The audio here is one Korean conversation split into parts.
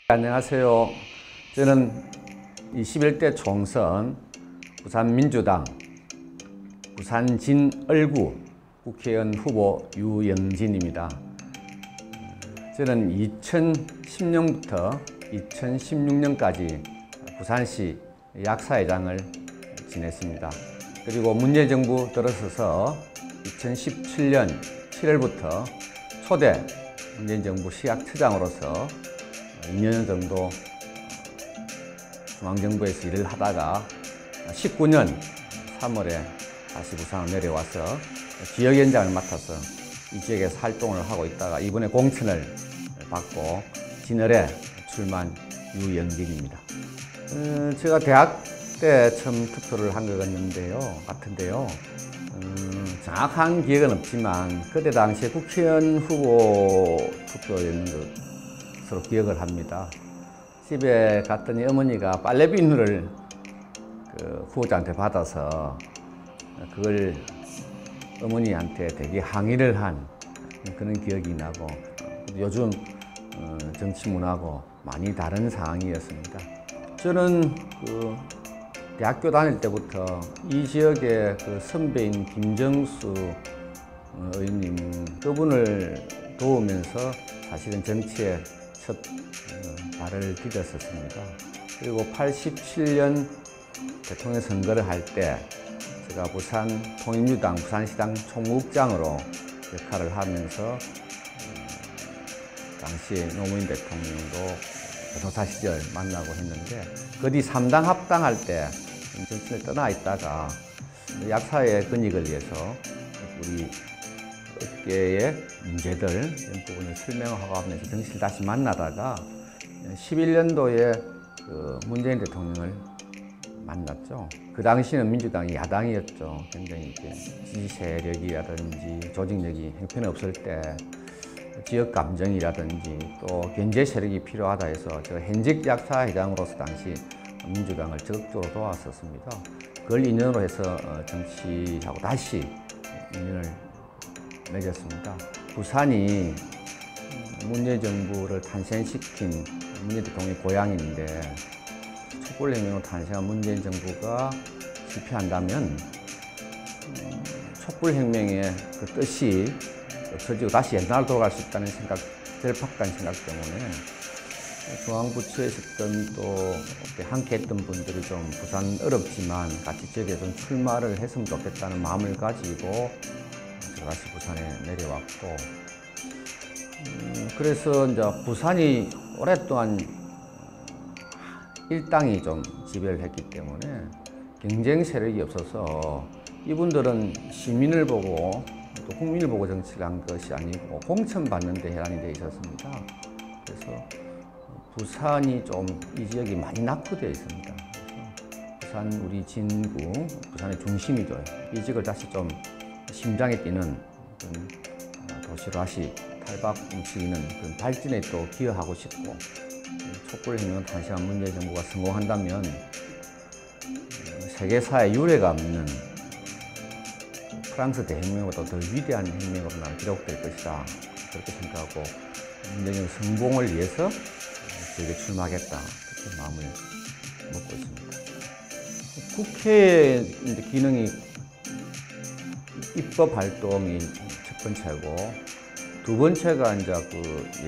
안녕하세요. 저는 21대 총선 부산민주당 부산 진을구 국회의원 후보 유영진입니다. 저는 2010년부터 2016년까지 부산시 약사회장을 지냈습니다. 그리고 문재인 정부 들어서서 2017년 7월부터 초대 문재인 정부 시약처장으로서 2년 정도 중앙정부에서 일을 하다가 19년 3월에 다시 부산으로 내려와서 지역위원장을 맡아서 이 지역에서 활동을 하고 있다가 이번에 공천을 받고 진을에 출마한 유영진입니다. 제가 대학 때 처음 투표를 한 것 같은데요. 정확한 기억은 없지만 그때 당시에 국회의원 후보 투표였는 것으로 기억을 합니다. 집에 갔더니 어머니가 빨래 비누를 후보자한테 받아서 그걸 어머니한테 되게 항의를 한 그런 기억이 나고, 요즘 정치 문화하고 많이 다른 상황이었습니다. 저는 대학교 다닐 때부터 이 지역의 선배인 김정수 의원님 그분을 도우면서 사실은 정치에 첫 발을 디뎠었습니다. 그리고 87년 대통령 선거를 할 때 제가 부산 통일민주당 부산시당 총무국장으로 역할을 하면서 당시 노무현 대통령도 교도사 시절 만나고 했는데, 그 뒤 3당 합당할 때 정치를 떠나 있다가 약사의 권익을 위해서 우리 업계의 문제들 이런 부분을 설명하고 하면서 정치를 다시 만나다가 11년도에 문재인 대통령을 만났죠. 그 당시는 민주당이 야당이었죠. 굉장히 지지 세력이라든지 조직력이 형편없을 때 지역 감정이라든지 또 견제 세력이 필요하다 해서 제가 현직 약사회장으로서 당시 민주당을 적극적으로 도왔었습니다. 그걸 인연으로 해서 정치하고 다시 인연을 맺었습니다. 부산이 문재인 정부를 탄생시킨 문재인 대통령의 고향인데, 촛불혁명으로 탄생한 문재인 정부가 실패한다면 촛불혁명의 그 뜻이 없어지고 다시 옛날로 돌아갈 수 있다는 생각, 절박한 생각 때문에 중앙부처에 있었던 또 함께 했던 분들이 좀 부산 어렵지만 같이 지역에 좀 출마를 했으면 좋겠다는 마음을 가지고 제가 다시 부산에 내려왔고, 그래서 이제 부산이 오랫동안 일당이 좀 지배를 했기 때문에 경쟁 세력이 없어서 이분들은 시민을 보고 또 국민을 보고 정치를 한 것이 아니고 공천받는 데 해당이 되어 있었습니다. 그래서 부산이 좀 이 지역이 많이 낙후되어 있습니다. 그래서 부산 우리 진구, 부산의 중심이죠. 이 지역을 다시 좀 심장에 뛰는 그런 도시로 다시 탈박 움직이는 그런 발전에 또 기여하고 싶고, 촛불혁명 탄생한 문재인 정부가 성공한다면 세계사에 유례가 없는 프랑스 대혁명보다 더 위대한 혁명으로 난 기록될 것이다, 그렇게 생각하고 문재인 성공을 위해서 저에게 출마하겠다, 그렇게 마음을 먹고 있습니다. 국회의 기능이 입법 활동이 첫 번째고, 두 번째가 이제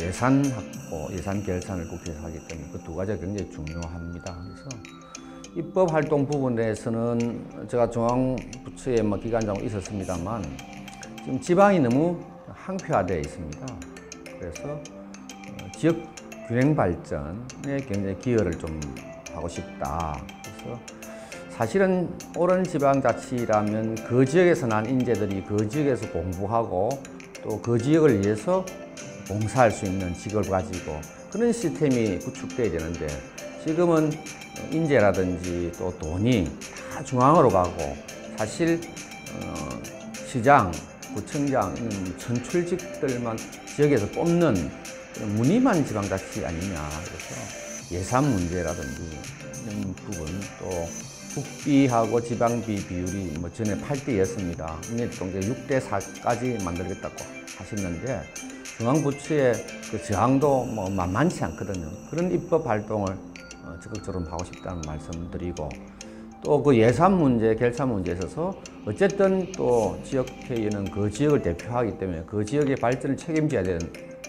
예산 확보, 예산 결산을 국회에서 하기 때문에 그 두 가지가 굉장히 중요합니다. 그래서 입법 활동 부분에서는 제가 중앙부처에 기관장으로 있었습니다만 지금 지방이 너무 항폐화되어 있습니다. 그래서 지역 균형 발전에 굉장히 기여를 좀 하고 싶다. 그래서 사실은 옳은 지방자치라면 그 지역에서 난 인재들이 그 지역에서 공부하고 또 그 지역을 위해서 봉사할 수 있는 직업을 가지고 그런 시스템이 구축돼야 되는데, 지금은 인재라든지 또 돈이 다 중앙으로 가고, 사실 시장, 구청장 이런 선출직들만 지역에서 뽑는 무늬만 지방자치 아니냐. 그래서 예산 문제라든지 이런 부분, 또 국비하고 지방비 비율이 뭐 전에 8대2였습니다. 이제 6대4까지 만들겠다고 하셨는데 중앙부처의 그 저항도 뭐 만만치 않거든요. 그런 입법 활동을 적극적으로 하고 싶다는 말씀드리고 또 그 예산 문제, 결산 문제에 있어서 어쨌든 또 지역회의는 그 지역을 대표하기 때문에 그 지역의 발전을 책임져야 되는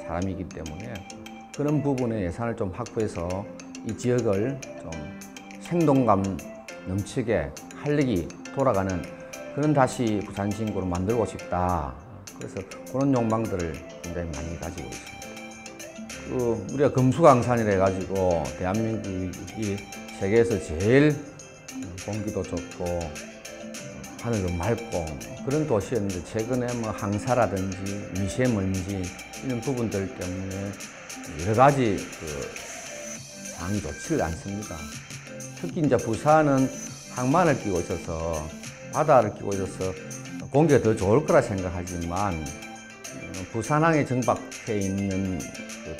사람이기 때문에 그런 부분에 예산을 좀 확보해서 이 지역을 좀 생동감 넘치게 활력이 돌아가는 그런 다시 부산 진구로 만들고 싶다. 그래서 그런 욕망들을 굉장히 많이 가지고 있습니다. 우리가 금수강산이라 해가지고 대한민국이 세계에서 제일 공기도 좋고 하늘도 맑고 그런 도시였는데 최근에 뭐 황사라든지 미세먼지 이런 부분들 때문에 여러 가지 상황이 좋지를 않습니다. 특히 이제 부산은 항만을 끼고 있어서 바다를 끼고 있어서 공기가 더 좋을 거라 생각하지만 부산항에 정박해 있는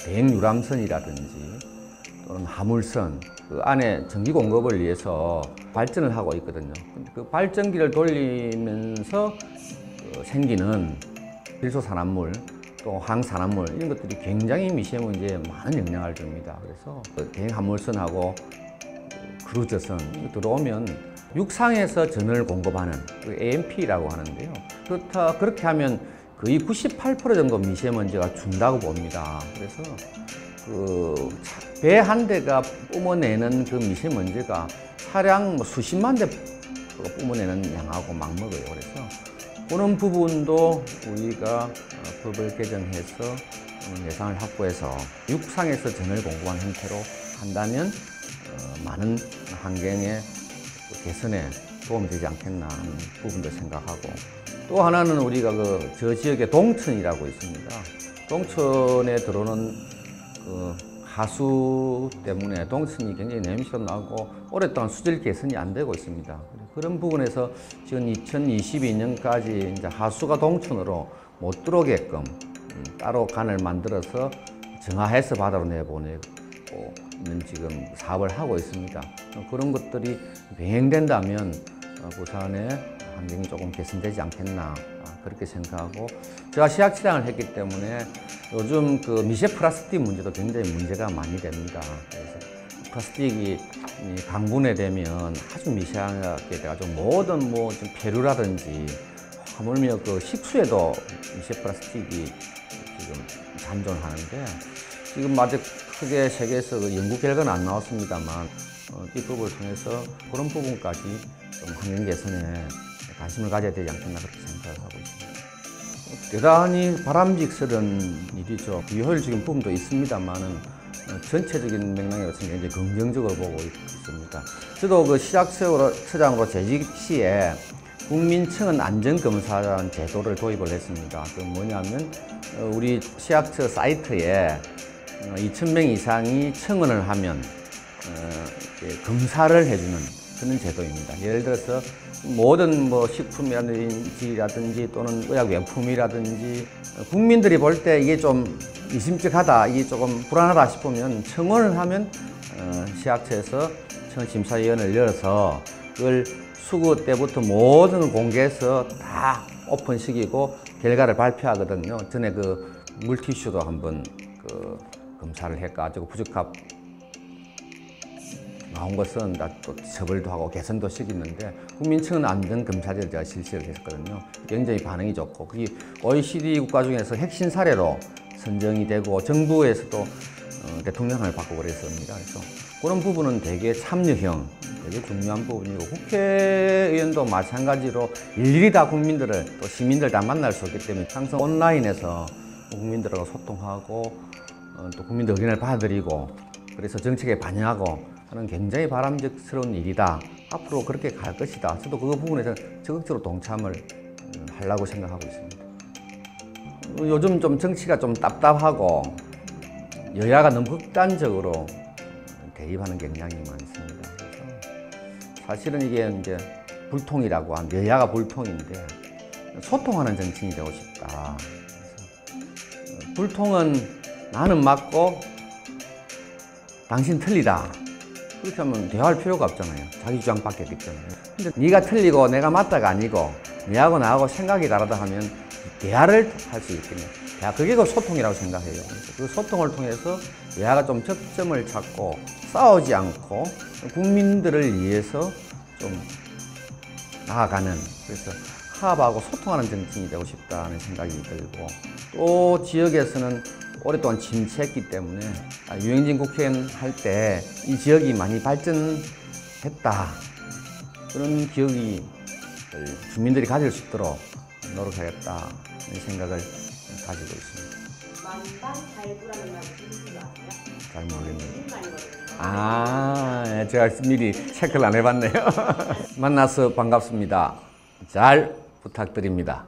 대행유람선이라든지 또는 화물선 그 안에 전기 공급을 위해서 발전을 하고 있거든요. 근데 그 발전기를 돌리면서 생기는 필수산화물 또 항산화물 이런 것들이 굉장히 미세먼지에 많은 영향을 줍니다. 그래서 대행 화물선하고 크루즈선 들어오면 육상에서 전원을 공급하는 그 AMP라고 하는데요. 그렇게 하면 거의 98% 정도 미세먼지가 준다고 봅니다. 그래서 배 한 대가 뿜어내는 그 미세먼지가 차량 수십만 대 뿜어내는 양하고 맞먹어요. 그래서 그런 부분도 우리가 법을 개정해서 예산을 확보해서 육상에서 전원을 공급하는 형태로 한다면 많은 환경의 개선에 도움이 되지 않겠나 하는 부분도 생각하고 또 하나는 우리가 저 지역에 동천이라고 있습니다. 동천에 들어오는 하수 때문에 동천이 굉장히 냄새도 나고 오랫동안 수질 개선이 안 되고 있습니다. 그런 부분에서 지금 2022년까지 이제 하수가 동천으로 못 들어오게끔 따로 간을 만들어서 정화해서 바다로 내보내고 있는 지금 사업을 하고 있습니다. 그런 것들이 병행된다면 부산의 환경이 조금 개선되지 않겠나 그렇게 생각하고 제가 시학치량을 했기 때문에 요즘 그 미세 플라스틱 문제도 굉장히 문제가 많이 됩니다. 그래서 플라스틱이 방분해되면 아주 미세하게 돼가지고 모든 좀 폐류라든지 하물며 그 식수에도 미세 플라스틱이 지금 잔존하는데 지금 아직 크게 세계에서 연구 결과는 안 나왔습니다만 입법을 통해서 그런 부분까지 좀 환경 개선에 관심을 가져야 되지 않겠나 그렇게 생각을 하고 있습니다. 대단히 바람직스러운 일이죠. 비효율적인 부분도 있습니다만은 전체적인 맥락에서 굉장히 긍정적으로 보고 있습니다. 저도 그 시작처장으로 재직 시에 국민청원 안전검사라는 제도를 도입을 했습니다. 그 뭐냐면 우리 시약처 사이트에 2,000명 이상이 청원을 하면 검사를 해주는 그런 제도입니다. 예를 들어서 모든 식품이라든지 또는 의약용품이라든지 국민들이 볼 때 이게 좀 미심쩍하다, 이게 조금 불안하다 싶으면 청원을 하면 시약처에서 청원심사위원회를 열어서 그걸 수거 때부터 모든 걸 공개해서 다 오픈시키고 결과를 발표하거든요. 전에 그 물티슈도 한번 검사를 해가지고 부적합 나온 것은 또 처벌도 하고 개선도 시키는데 국민청원 안전검사제를 제가 실시를 했었거든요. 굉장히 반응이 좋고 그게 OECD 국가 중에서 핵심 사례로 선정이 되고 정부에서도 대통령을 받고 그랬습니다. 그래서 그런 부분은 되게 참여형, 되게 중요한 부분이고 국회의원도 마찬가지로 일일이 다 국민들을 또 시민들 다 만날 수 없기 때문에 항상 온라인에서 국민들하고 소통하고 또 국민들 의견을 받아들이고 그래서 정책에 반영하고 하는 굉장히 바람직스러운 일이다. 앞으로 그렇게 갈 것이다. 저도 그 부분에서 적극적으로 동참을 하려고 생각하고 있습니다. 요즘 좀 정치가 좀 답답하고 여야가 너무 극단적으로 대립하는 경향이 많습니다. 그래서 사실은 이게 이제 불통이라고 한 여야가 불통인데 소통하는 정치인이 되고 싶다. 그래서 불통은 나는 맞고 당신 틀리다. 그렇게 하면 대화할 필요가 없잖아요. 자기 주장밖에 없기 때문에. 근데 네가 틀리고 내가 맞다가 아니고 네하고 나하고 생각이 다르다 하면 대화를 할 수 있겠네요. 그게 그 소통이라고 생각해요. 그래서 그 소통을 통해서 대화가 좀 접점을 찾고 싸우지 않고 국민들을 위해서 좀 나아가는, 그래서 화합하고 소통하는 정치인이 되고 싶다는 생각이 들고, 또 지역에서는 오랫동안 침체했기 때문에 유영진 국회의원 할 때 이 지역이 많이 발전했다, 그런 기억이 주민들이 가질 수 있도록 노력하겠다는 생각을 가지고 있습니다. 만반달부라는 말이 무슨 아세요? 잘 모르겠네요. 무슨 말이거든요. 예, 제가 미리 체크를 안 해봤네요. 만나서 반갑습니다. 잘 부탁드립니다.